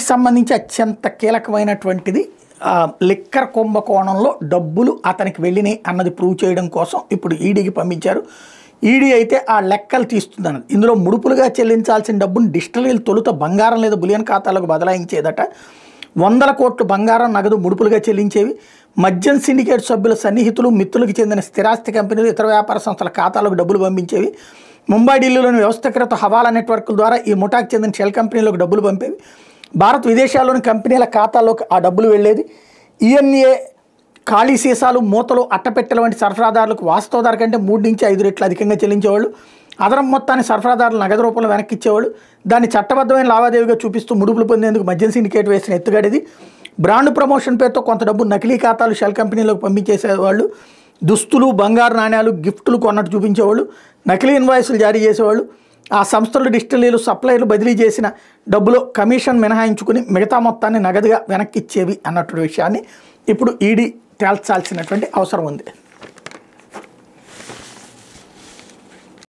దీనికి సంబంధించి అత్యంత కీలకమైనటువంటిది లిక్కర్ కుంభకోణంలో డబ్బులు అతనికి వెళ్ళినాయి అన్నది ప్రూవ్ చేయడం కోసం ఇప్పుడు ఈడీకి పంపించారు. ఈడీ అయితే ఆ లెక్కలు తీస్తుందన్నది. ఇందులో ముడుపులుగా చెల్లించాల్సిన డబ్బును డిస్టిలరీలు తొలుత బంగారం లేదా బులియన్ ఖాతాలకు బదలాయించేదట. 100 కోట్లు బంగారం నగదు ముడుపులుగా చెల్లించేవి. మద్యం సిండికేట్ సభ్యుల సన్నిహితులు మిత్రులకు చెందిన స్థిరాస్తి కంపెనీలు ఇతర వ్యాపార సంస్థల ఖాతాలకు డబ్బులు పంపించేవి. ముంబై ఢిల్లీలోని వ్యవస్థీకృత హవాలా నెట్వర్క్ల ద్వారా ఈ ముఠాకు చెందిన షెల్ కంపెనీలకు డబ్బులు పంపేవి. భారత్ విదేశాల్లోని కంపెనీల ఖాతాల్లోకి ఆ డబ్బులు వెళ్ళేది. ఈఎన్ఏ ఖాళీ సీసాలు మూతలు అట్టపెట్టెల వంటి సరఫరాదారులకు వాస్తవ ధర కంటే 3 నుంచి 5 రెట్లు అధికంగా చెల్లించేవాళ్ళు. అదనం మొత్తాన్ని సరఫరాదారులు నగదు రూపంలో వెనక్కి ఇచ్చేవాళ్ళు. దాన్ని చట్టబద్ధమైన లావాదేవీగా చూపిస్తూ ముడుపులు పొందేందుకు మద్యం సిండికేట్ వేసిన ఎత్తుగడిది. బ్రాండ్ ప్రమోషన్ పేరుతో కొంత డబ్బు నకిలీ ఖాతాలు షెల్ కంపెనీలకు పంపించేసేవాళ్ళు. దుస్తులు బంగారు నాణ్యాలు గిఫ్టులు కొన్నట్టు చూపించేవాళ్ళు. నకిలీ ఇన్వాయిస్లు జారీ చేసేవాళ్ళు. ఆ సంస్థలు డిస్టిలరీలు సప్లైర్లు బదిలీ చేసిన డబ్బులో కమిషన్ మినహాయించుకుని మిగతా మొత్తాన్ని నగదుగా వెనక్కి ఇచ్చేవి అన్నటువంటి విషయాన్ని ఇప్పుడు ఈడీ తేల్చాల్సినటువంటి అవసరం ఉంది.